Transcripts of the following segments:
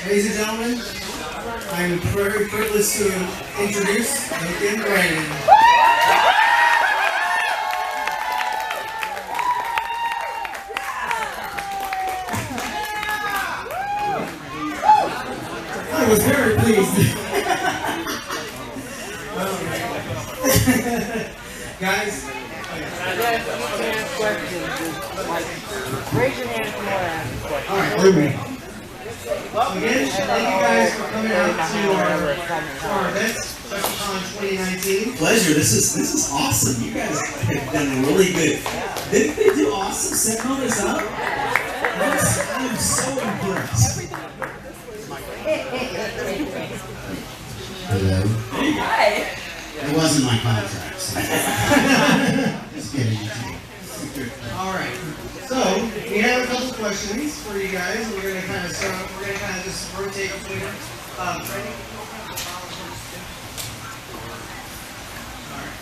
Ladies and gentlemen, I'm very privileged to introduce Duncan and Brannan. I was very pleased. Guys, raise your hand if you want to ask a question. all right, okay. Again, thank you guys for coming out to our event, CheckieCon 2019. Pleasure. This is awesome. You guys have done really good. Didn't they do awesome setting all this up? I'm so impressed. Hello. Hi. It wasn't my contract. So. Just kidding. All right. So we have a couple questions for you guys. We're going to kind of start. We're going to kind of just rotate up later. Training. All right.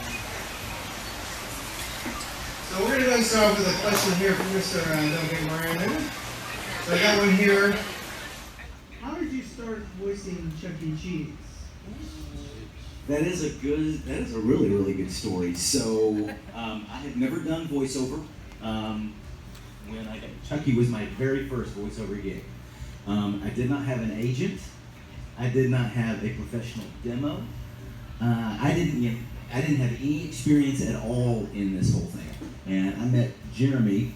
So we're going to go and start off with a question here from Mr. Duncan Brannan. So I got one here. How did you start voicing Chuck E. Cheese? That is a really, really good story. So I had never done voiceover. When I got Chucky was my very first voiceover gig. I did not have an agent. I did not have a professional demo. I didn't have any experience at all in this whole thing. And I met Jeremy.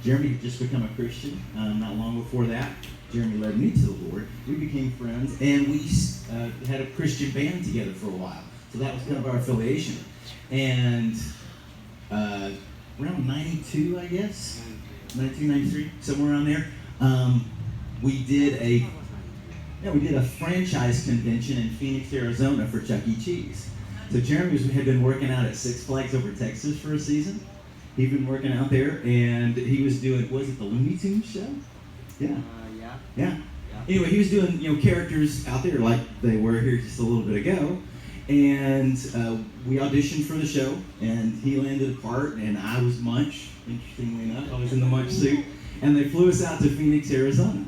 Jeremy had just become a Christian not long before that. Jeremy led me to the Lord. We became friends, and we had a Christian band together for a while. So that was kind of our affiliation. And around 92, I guess, 92, 93, somewhere around there, we did a franchise convention in Phoenix, Arizona for Chuck E. Cheese. So Jeremy had been working out at Six Flags over Texas for a season. He'd been working out there, and he was doing, was it the Looney Tunes show? Yeah. Yeah. Anyway, he was doing, characters out there like they were here just a little bit ago. And we auditioned for the show, and he landed a part, and I was Munch, interestingly enough. I was in the Munch suit. And they flew us out to Phoenix, Arizona.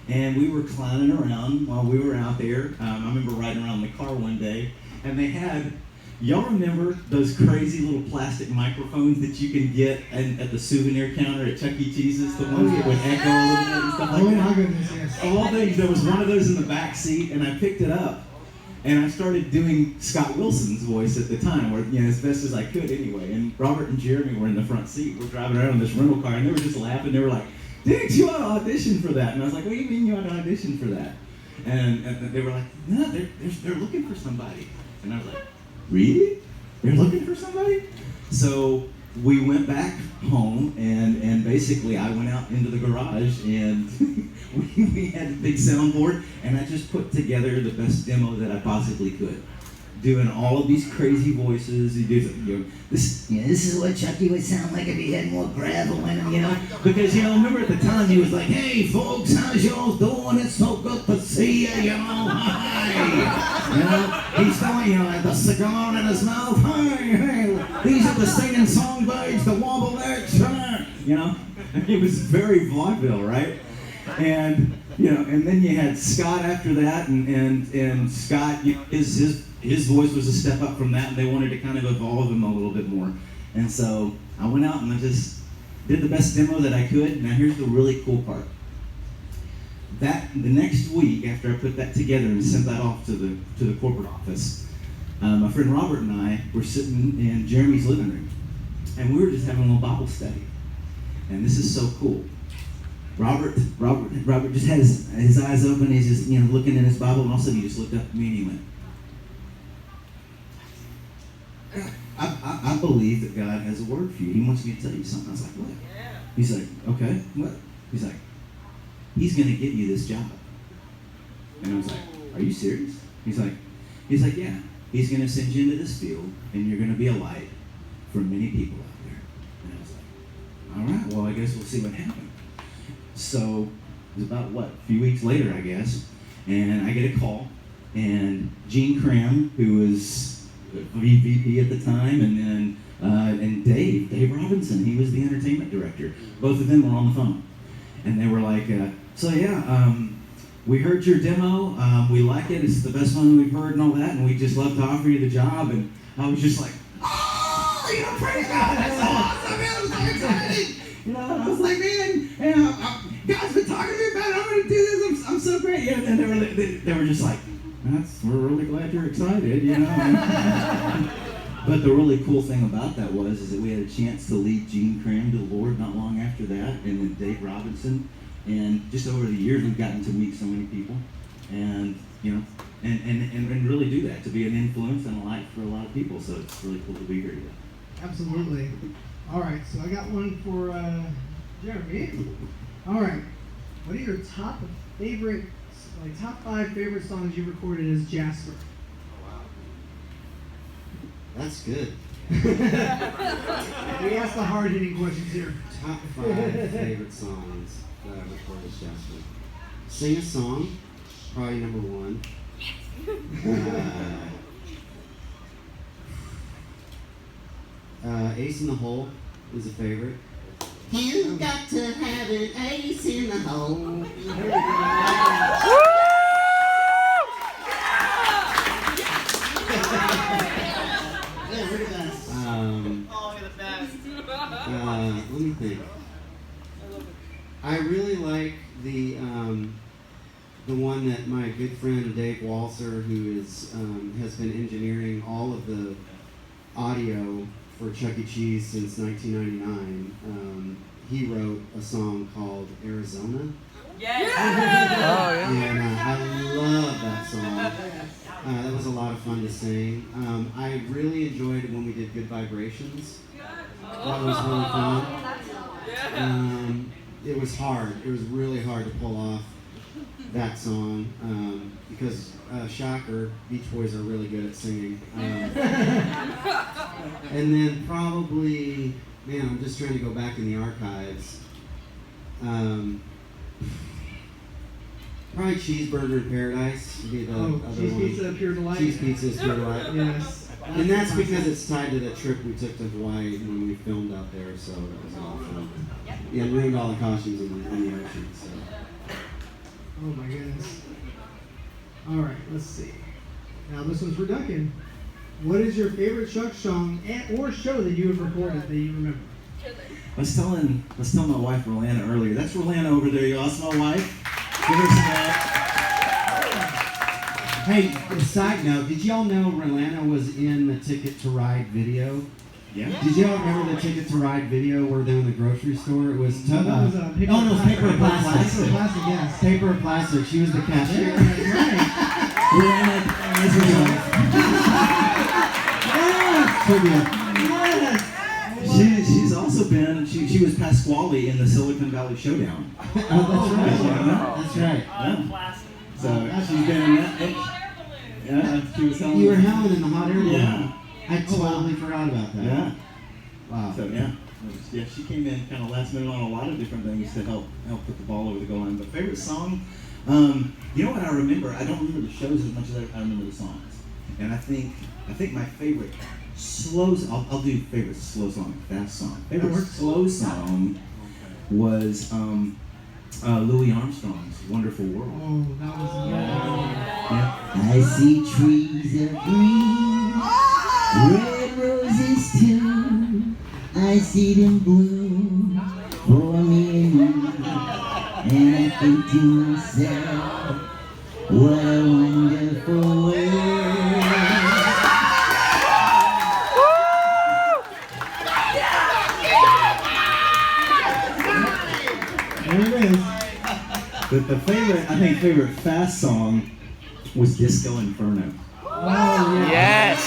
And we were clowning around while we were out there. I remember riding around in the car one day, and they had, y'all remember those crazy little plastic microphones that you can get at the souvenir counter at Chuck E. Cheese's, the ones that would echo a little bit and stuff like that? Oh my goodness, yes. Of all things, there was one of those in the back seat, and I picked it up. And I started doing Scott Wilson's voice at the time, or as best as I could anyway. And Robert and Jeremy were in the front seat. We're driving around in this rental car, and they were just laughing. They were like, "Dude, you ought to audition for that." And I was like, "What do you mean you ought to audition for that?" And they were like, "No, they're looking for somebody." And I was like, "Really? They're looking for somebody?" So we went back home, and basically I went out into the garage, and we had a big soundboard, and I just put together the best demo that I possibly could, doing all of these crazy voices. This is what Chucky would sound like if he had more gravel in him, because remember at the time he was like, "Hey folks, how's y'all doing? It's so good to see you, hi." He's going, like the cigar in his mouth, "Hey, these are the singing songbirds, the wobblecks, It was very vaudeville, right? And and then you had Scott after that, and Scott, his voice was a step up from that, and they wanted to kind of evolve him a little bit more. And so I went out and I just did the best demo that I could. Now here's the really cool part. The next week after I put that together and sent that off to the corporate office, my friend Robert and I were sitting in Jeremy's living room, and we were just having a little Bible study. And this is so cool. Robert just had his eyes open. He's just looking in his Bible, and all of a sudden he just looked up at me and he went, I believe that God has a word for you. He wants me to tell you something. I was like, what? He's like, okay, what? He's like, He's going to get you this job. And I was like, are you serious? He's like, yeah. He's going to send you into this field, and you're going to be a light for many people out there. And I was like, all right, well, I guess we'll see what happens. So it was about, a few weeks later, I guess, and I get a call, and Gene Cram, who was VP at the time, and Dave Robinson, he was the entertainment director. Both of them were on the phone. And they were like, we heard your demo. We like it. It's the best one we've heard and all that. And we just love to offer you the job. And I was just like, oh, you know, praise God. That's so awesome, man. I'm so excited. You know, and I was like, man, God's been talking to me about it. I'm going to do this. I'm so great. Yeah, and they were just like, we're really glad you're excited, you know. But the really cool thing about that is that we had a chance to lead Gene Cram to the Lord not long after that, and then Dave Robinson. And just over the years, we've gotten to meet so many people, and you know, and really do that, to be an influence and a light for a lot of people. So it's really cool to be here today. Absolutely. All right, so I got one for Jeremy. All right, what are your top 5 favorite songs you recorded as Jasper? That's good. We ask the hard-hitting questions here. Top 5 favorite songs that I recorded as Jasper. Sing a song, probably number 1. Ace in the Hole is a favorite. You got to have an ace in the hole. Let me think. I really like the one that my good friend Dave Walser, who is has been engineering all of the audio for Chuck E. Cheese since 1999. He wrote a song called Arizona. Yes. Oh, yeah. And I love that song. That was a lot of fun to sing. I really enjoyed it when we did Good Vibrations. That was really fun. It was hard. It was really hard to pull off that song because, shocker, Beach Boys are really good at singing. And then probably, man, I'm just trying to go back in the archives. Probably Cheeseburger in Paradise would be the other Cheese one. Pizza, Pure Delight. Cheese Pizza is Pure Delight. Yes. And that's because it's tied to that trip we took to Hawaii when we filmed out there, so that was a lot of fun. Yeah, and ruined all the costumes in the ocean. So. Oh my goodness. All right, let's see. Now this one's for Duncan. What is your favorite Chuck song or show that you have recorded that you remember? I was telling my wife Rolanda earlier. That's Rolanda over there, y'all. That's my wife. Give her some love. Hey, side note, did y'all know Brannan was in the Ticket to Ride video? Yeah. Did y'all remember the Ticket to Ride video where they're in the grocery store? It was No, that was Paper oh no, it was Paper or Plastic. Paper or Plastic, yes. Paper or Plastic. She was the cashier. Yeah, that's right. She's also been, she was Pasquale in the Silicon Valley Showdown. Oh, that's right. That's right. Yeah. So she's been in that. Yeah, she was Helen. You were Helen in the hot air balloon. Yeah. I totally forgot about that. Yeah. Wow. So yeah, she came in kind of last minute on a lot of different things to help put the ball over the goal line. But favorite song, you know what I remember? I don't remember the shows as much as I remember the songs. And I think my favorite I'll do favorite slow song, fast song. Favorite slow song was Louis Armstrong's "Wonderful World." Oh, that was amazing. Yeah. I see trees of green, red roses too. I see them bloom for me and you. And I think to myself, what a wonderful world. There it is. But the favorite fast song was Disco Inferno. Oh, Yes.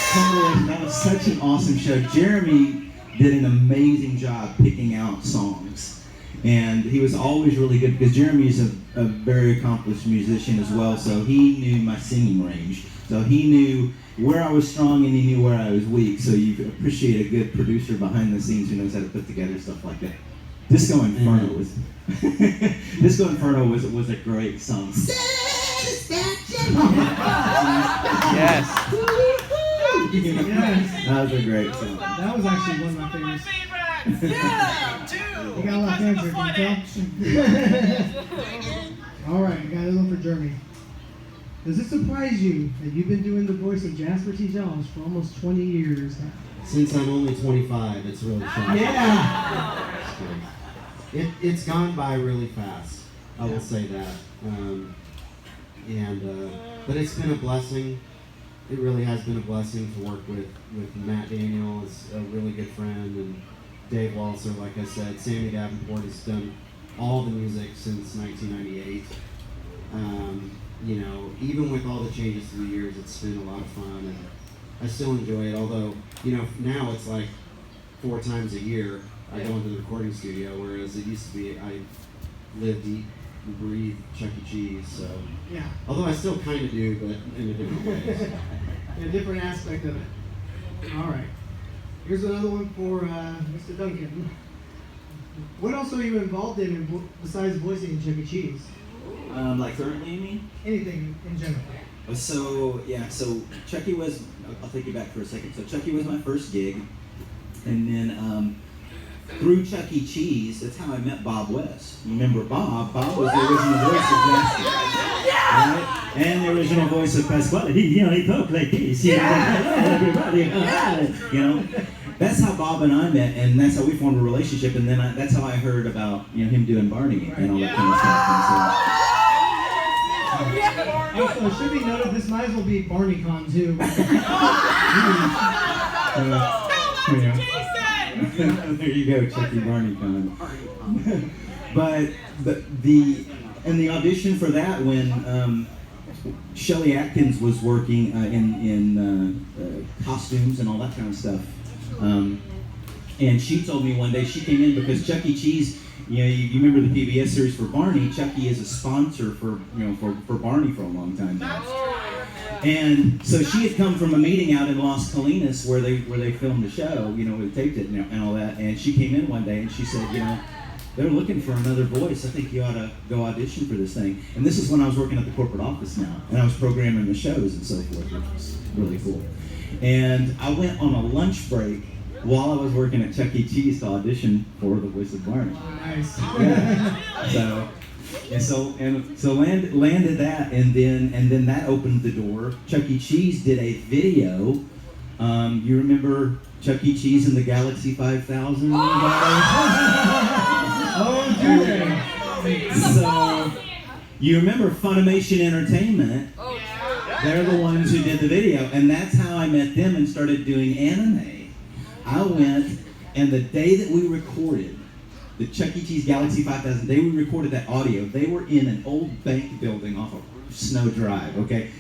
That was such an awesome show. Jeremy did an amazing job picking out songs. And he was always really good because Jeremy is a very accomplished musician as well, so he knew my singing range. So he knew where I was strong and he knew where I was weak. So you appreciate a good producer behind the scenes who knows how to put together stuff like that. Disco Inferno was Disco Inferno was a great song. Satisfaction. Yes. Yes. That was a great song. That was actually one of my favorites. Yeah, You got a lot of fans here, can you tell? All right, I got another one for Jeremy. Does it surprise you that you've been doing the voice of Jasper T. Jowls for almost 20 years now? Since I'm only 25, it's really shocking. Yeah! It's gone by really fast. I will say that. But it's been a blessing. It really has been a blessing to work with Matt Daniel is a really good friend, and Dave Walser, like I said. Sammy Davenport has done all the music since 1998. Even with all the changes through the years, it's been a lot of fun, and I still enjoy it. Although, now it's like 4 times a year I go into the recording studio, whereas it used to be I lived, eat, and breathe Chuck E. Cheese. So, Yeah. although I still kind of do, but in a different way. A different aspect of it. All right. Here's another one for Mr. Duncan. What else are you involved in besides voicing Chuck E. Cheese? Like currently, you mean? Anything in general. So Chucky was, I'll take you back for a second. So Chucky was my first gig. And then through Chuck E. Cheese, that's how I met Bob West. You remember Bob? Bob was the original voice of Jasper. Right? And the original voice of Pasquale. He talked like this. Everybody. That's how Bob and I met, and that's how we formed a relationship. And then that's how I heard about him doing Barney and all that kind of stuff. Also, it should be noted this might as well be BarneyCon too. There you go, Chucky BarneyCon. But the audition for that, when Shelly Atkins was working in costumes and all that kind of stuff, and she told me one day, she came in because Chuck E. Cheese, you remember the PBS series for Barney. Chucky is a sponsor for Barney for a long time now. And so she had come from a meeting out in Las Colinas where they filmed the show, we taped it and all that. And she came in one day and she said, they're looking for another voice. I think you ought to go audition for this thing. And this is when I was working at the corporate office now, and I was programming the shows and so forth, which was really cool. And I went on a lunch break while I was working at Chuck E. Cheese to audition for the voice of Barney. Nice. Yeah. So landed that, and then that opened the door. Chuck E. Cheese did a video. You remember Chuck E. Cheese and the Galaxy 5000? Oh, do they? So you remember Funimation Entertainment? They're the ones who did the video, and that's how I met them and started doing anime. I went, and the day that we recorded the Chuck E. Cheese Galaxy 5000, we recorded that audio. They were in an old bank building off of Snow Drive, okay?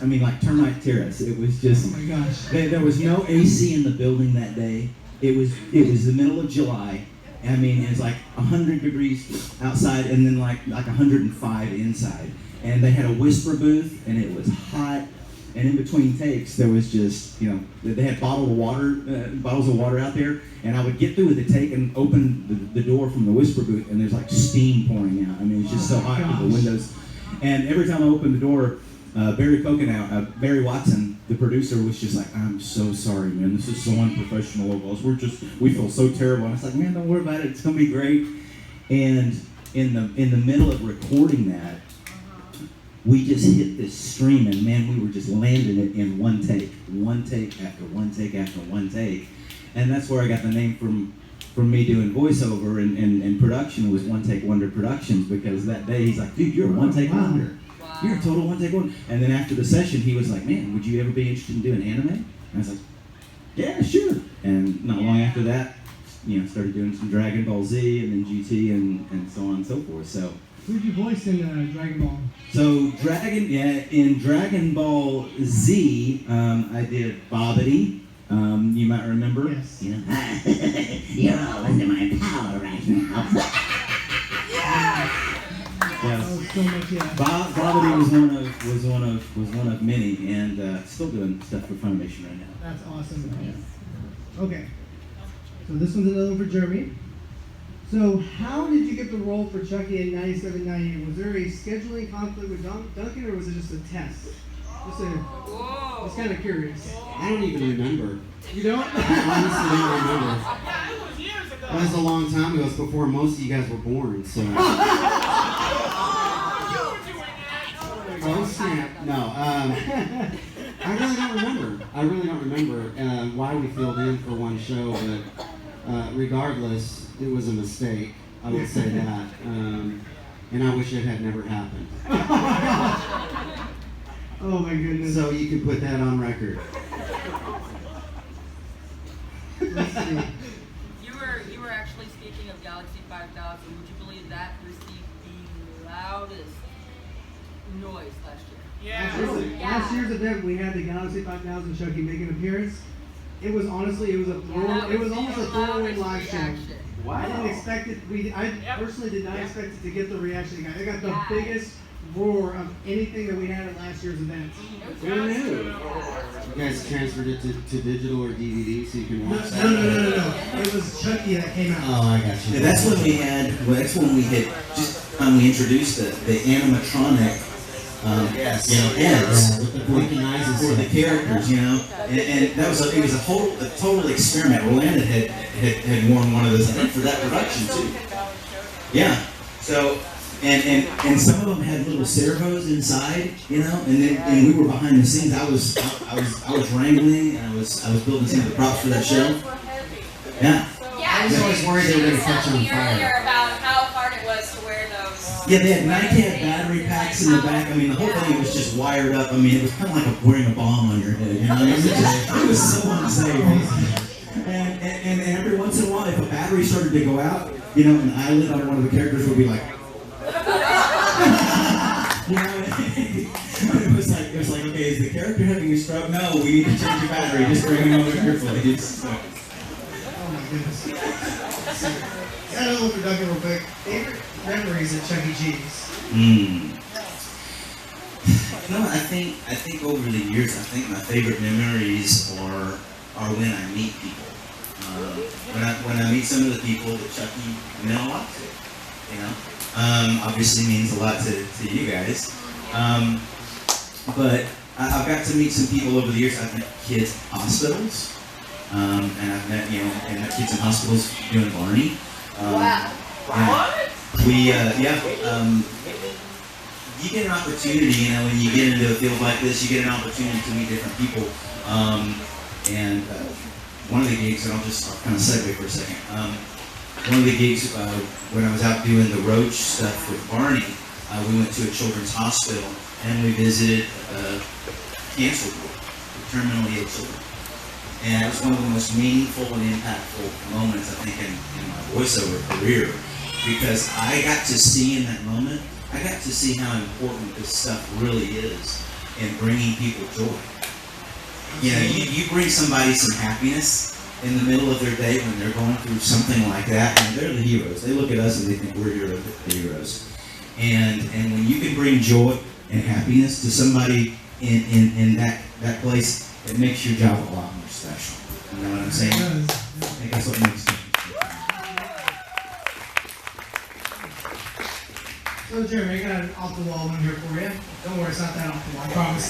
Like Termite Terrace. It was just, oh my gosh. There was no AC in the building that day. It was the middle of July. It was like 100 degrees outside and then like 105 inside. And they had a whisper booth, and it was hot. And in between takes, there was just, they had bottles of water out there. And I would get through with the take and open the door from the whisper booth, and there's like steam pouring out. It's just so hot with the windows. And every time I opened the door, Barry Watson, the producer, was just like, "I'm so sorry, man. This is so unprofessional of us. We feel so terrible." And I was like, "Man, don't worry about it. It's gonna be great." And in the middle of recording that, we just hit this stream, and man, we were just landing it in one take after one take after one take. And that's where I got the name from me doing voiceover and production. Was One Take Wonder Productions, because that day he's like, "Dude, you're a one take wonder. You're a total one take wonder." And then after the session, he was like, "Man, would you ever be interested in doing anime?" And I was like, "Yeah, sure." And not long after that, started doing some Dragon Ball Z and then GT and so on and so forth. So. Who'd you voice in Dragon Ball? So in Dragon Ball Z, I did Bobbity. You might remember. Yes. You're all under my power right now. Yes. Oh, so much, yeah. Bobbity was one of many, and still doing stuff for Funimation right now. That's awesome. Okay. So this one's another one for Jeremy. So how did you get the role for Chucky in 97, 98? Was there a scheduling conflict with Duncan, or was it just a test? Just kind of curious. I don't even remember. You don't? I honestly don't remember. That was a long time ago. It was before most of you guys were born, so. Oh snap! No, I really don't remember. I really don't remember why we filled in for one show, but regardless, it was a mistake. I would say that, and I wish it had never happened. Oh my goodness. So you can put that on record. Let's see. You were actually speaking of Galaxy 5000. Would you believe that received the loudest noise last year? Last year's event, we had the Galaxy 5000 Chucky make an appearance. It was honestly, it was almost a throwaway live show. I didn't expect it. I personally did not expect it to get the reaction it got. It got the biggest roar of anything that we had at last year's event. Who knew? You guys transferred it to digital or DVD so you can watch that? No. It was Chucky that came out. Oh, I got you. Yeah, that's when we had we introduced the animatronic Yes. heads With the blinking eyes and for the stuff. characters, and that was it was a total experiment. Orlando had worn one of those, I think, for that production too. Yeah. So and some of them had little servos inside, and we were behind the scenes. I was wrangling, and I was building some of the props for that show. Yeah. I was always worried they were going to catch on earlier fire. about how hard it was to wear those. Yeah, they had Nike had battery packs in the back. I mean, the whole thing was just wired up. I mean, it was kind of like wearing a bomb on your head. It was so unsafe. And every once in a while, if a battery started to go out, an eyelid on one of the characters would be like. It was like, okay, is the character having a stroke? No, we need to change the battery. Just bring him over carefully. Oh my goodness. Gotta look for Duncan real quick. Favorite memories at Chuck E. Cheese? I think over the years, I think my favorite memories are when I meet people. When I meet some of the people that Chucky meant a lot to, obviously means a lot to you guys. But I've got to meet some people over the years. I've met kids in hospitals, and I've met kids in hospitals doing Barney. Wow. You get an opportunity, when you get into a field like this, you get an opportunity to meet different people. One of the gigs, and I'll kind of segue for a second. One of the gigs when I was out doing the Roach stuff with Barney, we went to a children's hospital and we visited a cancer ward with terminally ill children. And it was one of the most meaningful and impactful moments, I think, in my voiceover career, because I got to see in that moment, I got to see how important this stuff really is in bringing people joy. You bring somebody some happiness in the middle of their day when they're going through something like that, and they're the heroes. They look at us and they think we're heroes. And when you can bring joy and happiness to somebody in that place, it makes your job a lot more special. You know what I'm saying? I think that's what makes it. So Jeremy, I got an off the wall one here for you. Don't worry, it's not that off the wall, I promise.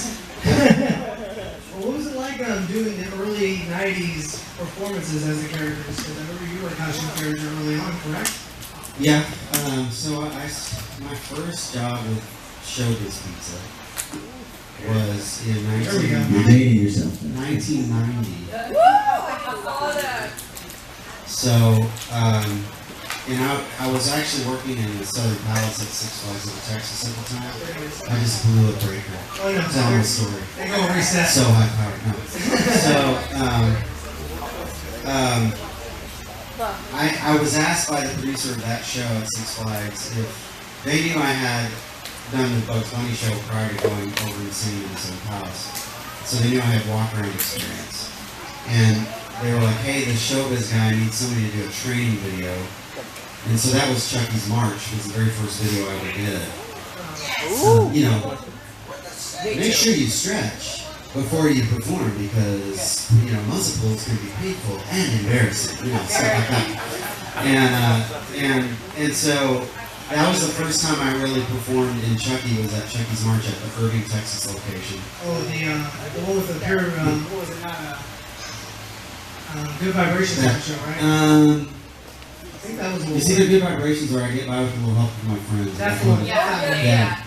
Well, what was it like doing the early 90s performances as a character? Because I remember you were a costume character early on, correct? Yeah. So my first job with Showbiz Pizza was in You're dating yourself. 1990. Woo! I saw that. So, and I was actually working in the Southern Palace at Six Flags Over Texas at the time. I just blew a breaker. Oh, no, Tell the story. They go reset. So high powered. No. So, I was asked by the producer of that show at Six Flags if they knew I had done the Bugs Bunny show prior to going over and singing in the Southern Palace. So they knew I had walk-around experience. And they were like, hey, the Showbiz guy needs somebody to do a training video. And so that was Chucky's March, was the very first video I ever did. Make sure you stretch before you perform because, muscle pulls can be painful and embarrassing, stuff like that. And so that was the first time I really performed in Chucky, was at Chucky's March at the Irving, Texas location. Oh, the one with the pure, what was it, Good Vibrations on the show, right? I think that was a It's either Good Vibrations or I Get By With a Little Help from my friends. That's the one. Yeah.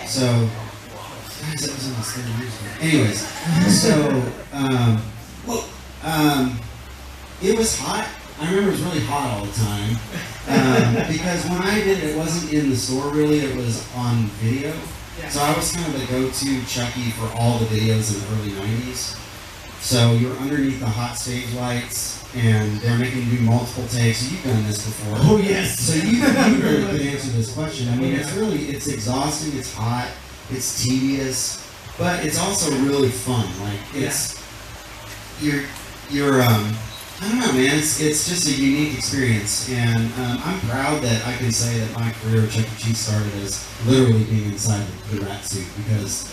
So Guys, that was almost 30 years ago. Anyways, so it was hot. I remember it was really hot all the time because when I did it, it wasn't in the store really. It was on video. So I was kind of the go-to Chucky for all the videos in the early 90s. So you're underneath the hot stage lights, and they're making you do multiple takes. You've done this before. Oh yes. So you really could answer this question. I mean, it's exhausting. It's hot. It's tedious, but it's also really fun. Like you're I don't know, man. It's just a unique experience, and I'm proud that I can say that my career at Chuck E. Cheese started as literally being inside the rat suit, because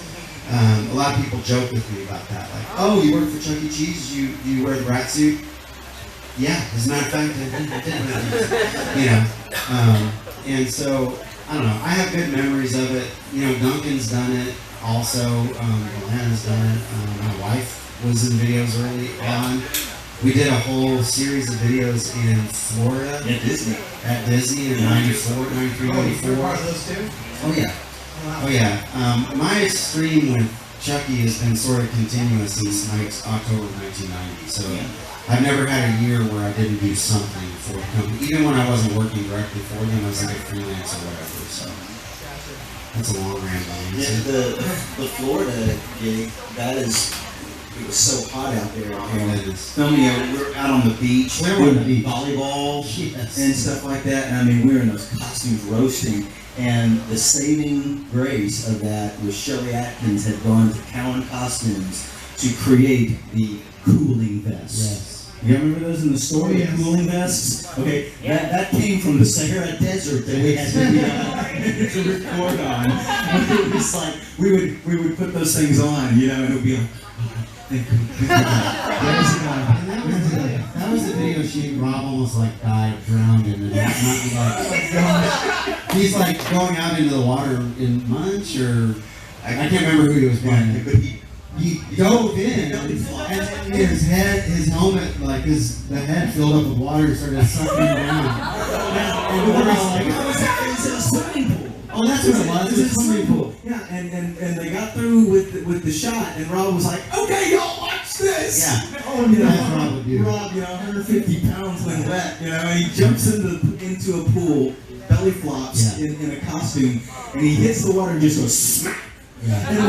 a lot of people joke with me about that. Like, oh, you work for Chuck E. Cheese? You wear the rat suit? Yeah, as a matter of fact, I did. You know, and so I don't know. I have good memories of it. You know, Duncan's done it. Also, Blaido's done it. My wife was in videos early on. We did a whole series of videos in Florida. At Disney in 94, 93, 94. Part of those two? Oh yeah. Wow. Oh yeah. My stream with Chucky has been sort of continuous since October of 1990. So I've never had a year where I didn't do something for the company. Even when I wasn't working directly for them, I was like a freelance or whatever. So that's a long rambling answer. The Florida gig, it was so hot out there. And Filming, we were out on the beach, We were on the beach. volleyball Yes. and stuff like that. And I mean, we were in those costumes roasting. And the saving grace of that was Shirley Atkins had gone to Cowan Costumes to create the cooling vests. Yes. You remember those in the store, the cooling vests? Okay, that came from the Sahara Desert that we had to record on. It was like, we would put those things on, you know, and it would be like, that was the video shoot. Rob almost like died, drowned in it. He's like going out into the water in Munch, or I can't remember who he was playing. But he dove in, and his helmet, like the head filled up with water, started sucking around. And we were all like, it's a swimming pool. oh, that's what it was. It's a swimming pool. Yeah, and they got through with the shot, and Rob was like, okay, y'all watch this. Yeah. Oh, you know, That's Rob would do. Rob, 150 pounds when wet, and he jumps into a pool, belly flops in a costume, and he hits the water and just goes smack. Yeah. And it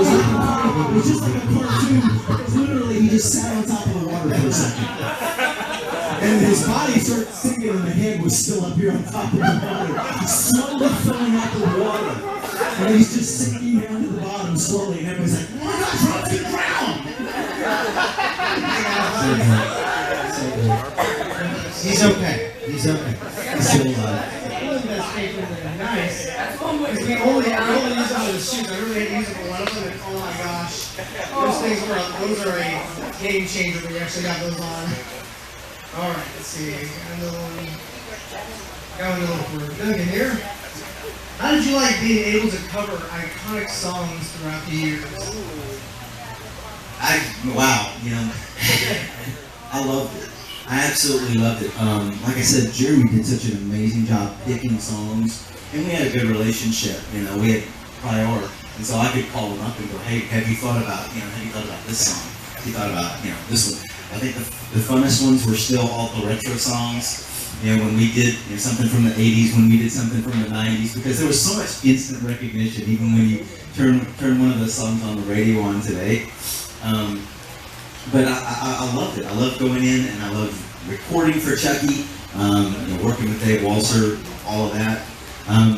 was just like a cartoon. Because literally, he just sat on top of the water for a second. And his body started sinking, and the head was still up here on top of the water, slowly filling out the water. And he's just sinking down to the bottom slowly, and everybody's like, oh my gosh, Rob's gonna drown! He's okay. He's okay. He's still alive. Nice. We only use them for the shoots. I really hate using for one of them, and oh my gosh. Those are a game changer when you actually got those on. Alright, let's see. Got another one for Duncan here. How did you like being able to cover iconic songs throughout the years? Wow, I loved it. I absolutely loved it. Like I said, Jeremy did such an amazing job picking songs, and we had a good relationship. We had prior, and so I could call him up and go, "Hey, have you thought about this song? Have you thought about this one?" I think the funnest ones were still all the retro songs. When we did something from the '80s, when we did something from the '90s, because there was so much instant recognition, even when you turn one of those songs on the radio on today. But I loved it. I loved going in, and I loved recording for Chucky, working with Dave Walser, all of that.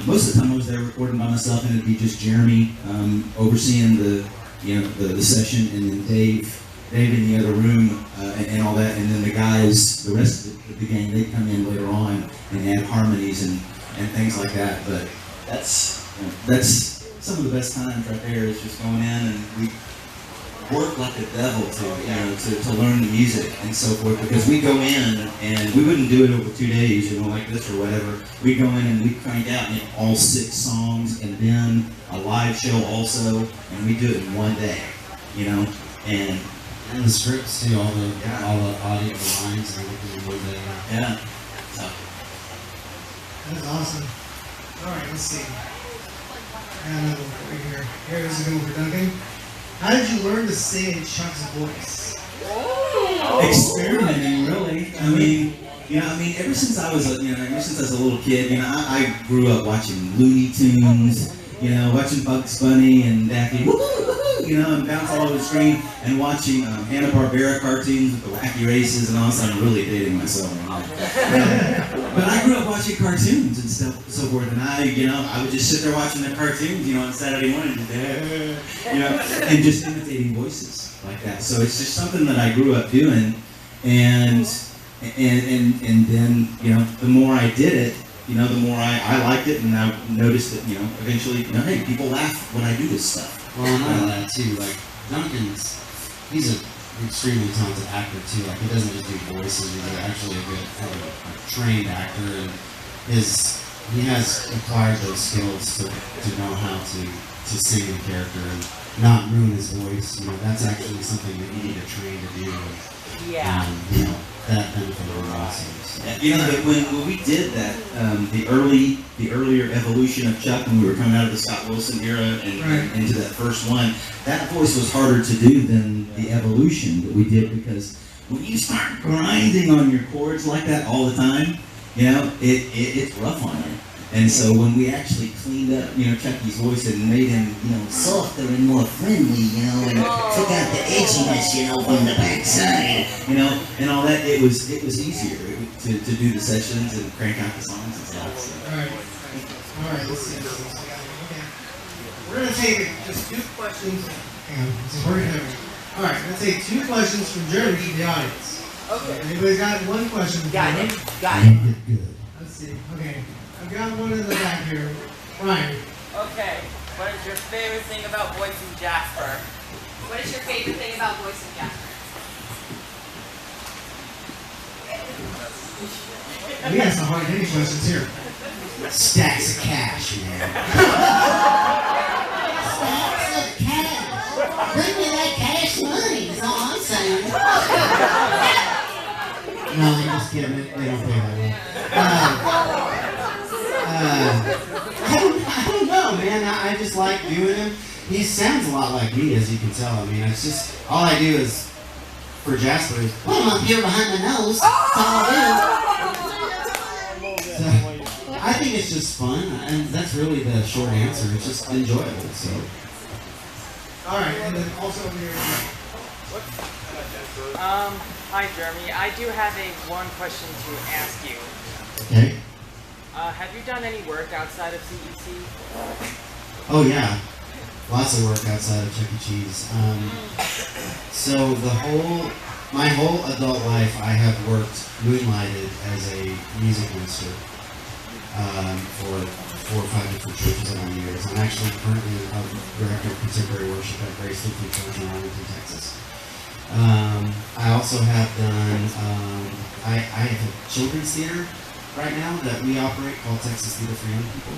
Most of the time I was there recording by myself, and it'd be just Jeremy overseeing the session, and then Dave in the other room, and all that, and then the guys, the rest of the gang, they'd come in later on and add harmonies and things like that. But that's some of the best times right there, is just going in, and we work like the devil to learn the music and so forth, because we go in and we wouldn't do it over 2 days, like this or whatever. We'd go in and we'd crank out all 6 songs, and then a live show also, and we do it in 1 day, And the scripts too, all the audio lines and everything in 1 day. Yeah. So. That's awesome. Alright, let's see. I got another one for you here. Here is a good one for Duncan. How did you learn to sing Chuck's voice? Experimenting, really. I mean, ever since I was a little kid, I grew up watching Looney Tunes, watching Bugs Bunny and Daffy, and bounce all over the screen, and watching Hanna-Barbera cartoons with the wacky races, and all of a sudden I'm really dating myself right now. But I grew up watching cartoons and so forth, and I would just sit there watching the cartoons, on Saturday morning, and just imitating voices like that. So it's just something that I grew up doing, and then, the more I did it, the more I liked it, and I noticed that, eventually, hey, people laugh when I do this stuff. Well, and I know that too. Like Duncan's, he's an extremely talented actor too. Like he doesn't just do voices; he's actually a good, trained actor, and he has acquired those skills to know how to sing in character and not ruin his voice. That's actually something that you need to train to do. Yeah. That benefited him also. When we did that, the earlier evolution of Chuck, when we were coming out of the Scott Wilson era and into that first one, that voice was harder to do than the evolution that we did, because when you start grinding on your chords like that all the time, it's rough on you. And so when we actually cleaned up, Chucky's voice and made him, Softer and more friendly, and took out the edginess, from the backside. and all that, it was easier to do the sessions and crank out the songs and stuff. So. All right, let's see. Okay. We're going to take just 2 questions. Hang on, this is very heavy. All right, let's take 2 questions from Jeremy to the audience. Okay. Anybody's got 1 question? Got it. Good. Let's see. Okay. I've got one in the back here. Ryan. Okay. What is your favorite thing about voicing Jasper? What is your favorite thing about voicing Jasper? We got some hard-hitting questions here. Stacks of cash, man. Stacks of cash. Bring me that cash money, is all I'm saying. No, I'm just kidding. They don't pay that well. I don't know, man. I just like doing him. He sounds a lot like me, as you can tell. I mean, it's just, all I do is, for Jasper, is Put him up here behind my nose. That's all I do. So, I think it's just fun, and that's really the short answer. It's just enjoyable. So. All right, and then also over here. Hi Jeremy. I do have one question to ask you. Okay. Have you done any work outside of CEC? Oh yeah, lots of work outside of Chuck E. Cheese. So my whole adult life, I have moonlighted as a music minister for 4 or 5 different churches over the years. I'm actually currently a director of contemporary worship at Grace Lutheran Church in Arlington, Texas. I also have done, I have a children's theater right now that we operate called Texas Theater for Young People.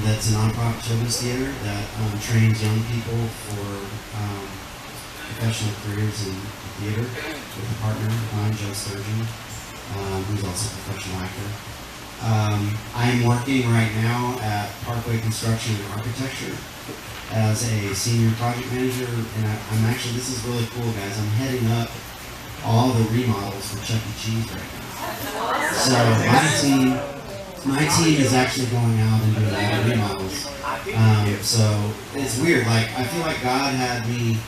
That's a nonprofit children's theater that trains young people for professional careers in theater with a partner of mine, Joe Sturgeon, who's also a professional actor. I'm working right now at Parkway Construction and Architecture as a senior project manager, and I'm actually, this is really cool, guys, I'm heading up all the remodels for Chuck E. Cheese right now. So my team is actually going out and doing all the remodels. So it's weird. Like I feel like God had me.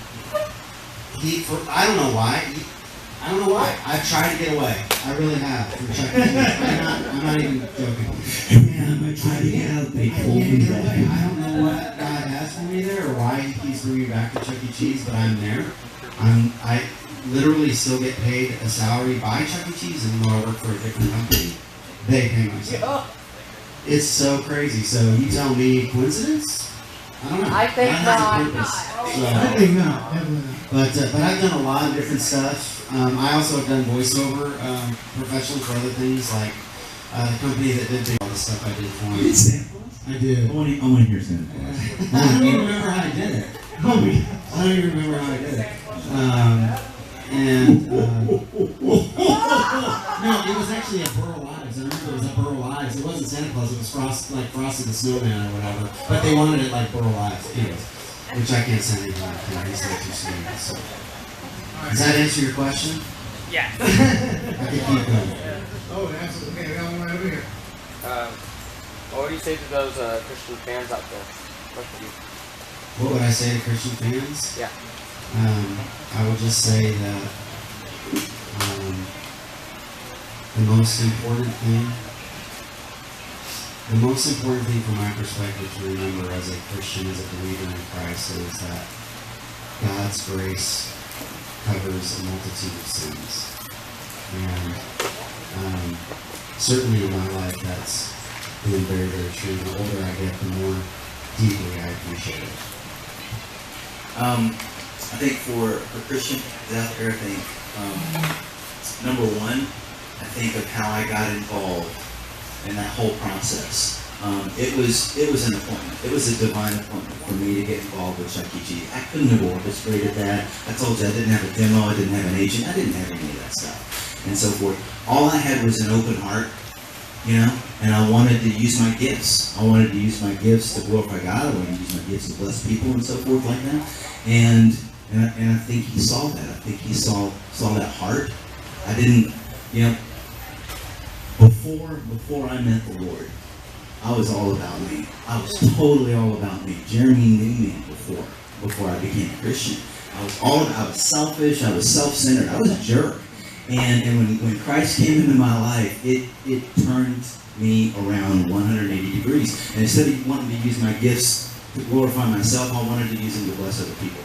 I don't know why. I've tried to get away. I really have from Chuck E. Cheese. I'm not even joking. Man, I tried to get out. They told me that. I don't know what God has for me there or why He keeps bringing me back to Chuck E. Cheese, but I'm there. I literally still get paid a salary by Chuck E. Cheese, even though I work for a different company. They pay my salary. It's so crazy. So you tell me coincidence? I don't know. I think not. I think not. Definitely not. But I've done a lot of different stuff. I also have done voiceover professionally for other things, like the company that did all the stuff I did for them. You did samples? I did. I want to hear samples. I don't even remember how I did it. I don't even remember how I did it. No, it was actually a Burl Ives. I remember it was a Burl Ives. It wasn't Santa Claus. It was Frosty the Snowman or whatever. But they wanted it like Burl Ives. Anyways. which I can't say anything about. He's way too sweet. So. Does that answer your question? Yeah. I can keep going. Oh, absolutely. Okay, we got one right over here. What would you say to those Christian fans out there? What would I say to Christian fans? Yeah. I would just say that the most important thing from my perspective to remember as a Christian, as a believer in Christ, is that God's grace covers a multitude of sins. And certainly in my life that's been very, very true. The older I get, the more deeply I appreciate it. I think for Christian out there, I think number one, I think of how I got involved in that whole process. It was an appointment. It was a divine appointment for me to get involved with Chuck E. Cheese. I couldn't have orchestrated that. I told you I didn't have a demo, I didn't have an agent, I didn't have any of that stuff, and so forth. All I had was an open heart, you know, and I wanted to use my gifts. I wanted to use my gifts to glorify God. I wanted to use my gifts to bless people and so forth like that. And I think he saw that. I think he saw that heart. I didn't, you know, before I met the Lord, I was all about me. I was totally all about me. Jeremy knew me before I became a Christian. I was selfish. I was self-centered. I was a jerk. And when Christ came into my life, it turned me around 180 degrees. And instead of wanting to use my gifts to glorify myself, I wanted to use them to bless other people.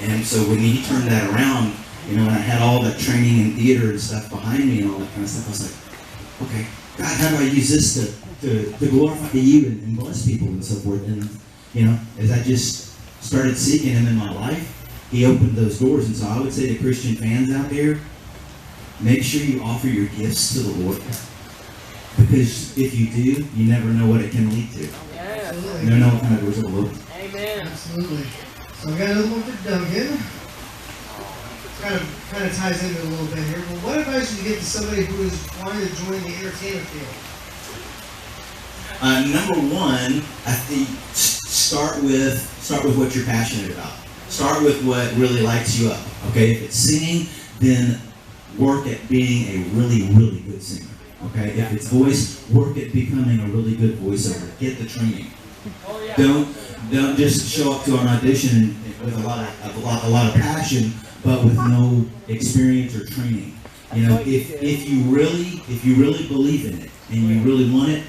And so when he turned that around, you know, and I had all that training in theater and stuff behind me and all that kind of stuff, I was like, okay, God, how do I use this to glorify you and bless people and so forth? And, you know, as I just started seeking him in my life, he opened those doors. And so I would say to Christian fans out there, make sure you offer your gifts to the Lord. Because if you do, you never know what it can lead to. Absolutely. You never know what kind of doors it will open. Amen. Absolutely. So we got another one for Duncan. Kind of ties into it a little bit here. Well, what advice would you give to somebody who is wanting to join the entertainment field? Number one, I think start with what you're passionate about. Start with what really lights you up. Okay, if it's singing, then work at being a really, really good singer. Okay, if it's voice, work at becoming a really good voiceover. Get the training. Don't just show up to an audition with a lot of passion, but with no experience or training. You know, if you really believe in it and you really want it,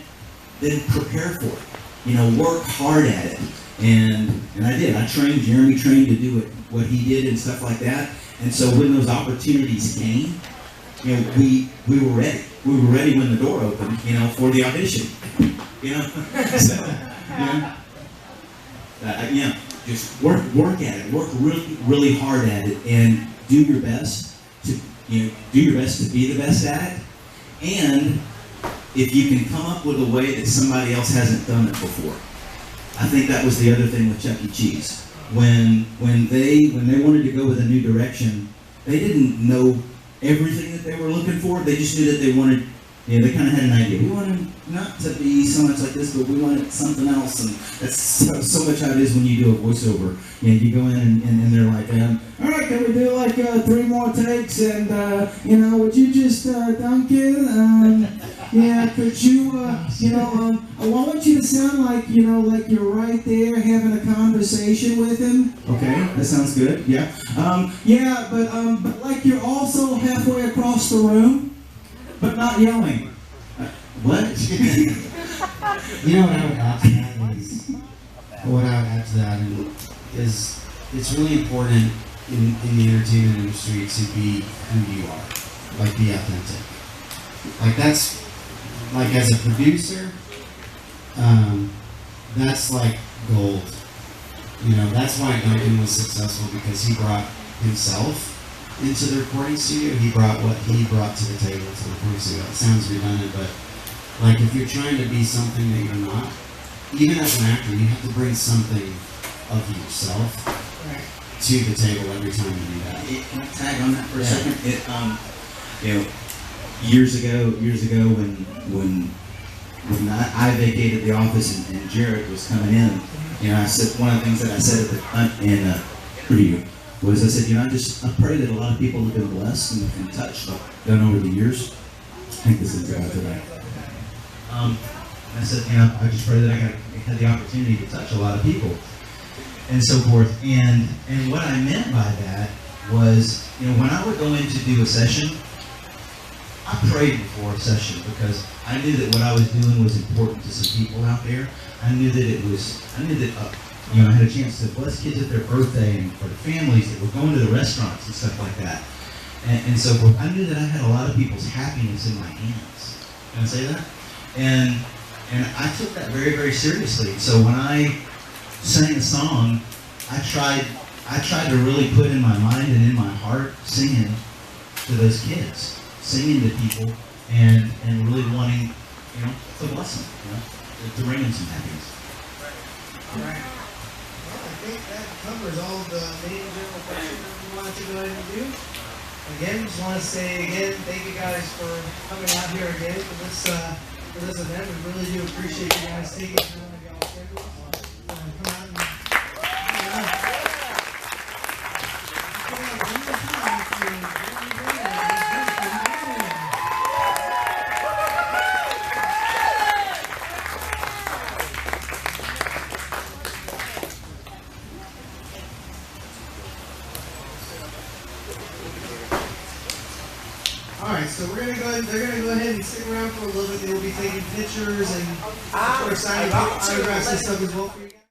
then prepare for it. You know, work hard at it. And I did. I trained. Jeremy trained to do what he did and stuff like that. And so when those opportunities came, you know, we were ready. We were ready when the door opened, you know, for the audition. You know, so just work at it. Work really, really hard at it, and do your best to be the best at it. And if you can come up with a way that somebody else hasn't done it before. I think that was the other thing with Chuck E. Cheese. When they wanted to go with a new direction, they didn't know everything that they were looking for. They just knew that they wanted, you know, they kind of had an idea. We wanted not to be so much like this, but we wanted something else. And that's so much how it is when you do a voiceover. You know, you go in and they're like, all right, can we do like 3 more takes? And, you know, would you just, Duncan, yeah, could you, I want you to sound like, you know, like you're right there having a conversation with him. Okay, that sounds good, yeah. But like you're also halfway across the room, but not yelling. What? You know what I would add to that is it's really important in the entertainment industry to be who you are, like be authentic. Like that's, like as a producer, that's like gold. You know, that's why Duncan was successful, because he brought himself into the recording studio. He brought what he brought to the table to the recording studio. It sounds redundant, but like if you're trying to be something that you're not, even as an actor, you have to bring something of yourself to the table every time you do that. Can I tag on that for a second? You know, years ago when I vacated the office and Jared was coming in, You know, I said one of the things that I said at the in interview was I said, you know, I pray that a lot of people have been blessed and touched done over the years. I think this is about today. I said, you know, I just pray that I had the opportunity to touch a lot of people and so forth. And what I meant by that was, you know, when I would go in to do a session, I prayed before a session because I knew that what I was doing was important to some people out there. I knew that you know, I had a chance to bless kids at their birthday and for the families that were going to the restaurants and stuff like that. And so forth. I knew that I had a lot of people's happiness in my hands. Can I say that? And I took that very, very seriously. So when I sang a song, I tried to really put in my mind and in my heart singing to those kids, singing to people, and really wanting, you know, to bless them, you know, to bring them some happiness. All right. Well, I think that covers all the main general questions that we wanted to go ahead and do. Again, just want to say again, thank you guys for coming out here again for this event. We really do appreciate you guys taking time out of y'all's schedules. Come out and Alright, so they're gonna go ahead and stick around for a little bit. They will be taking pictures and of course signing autographs and stuff as well for you guys.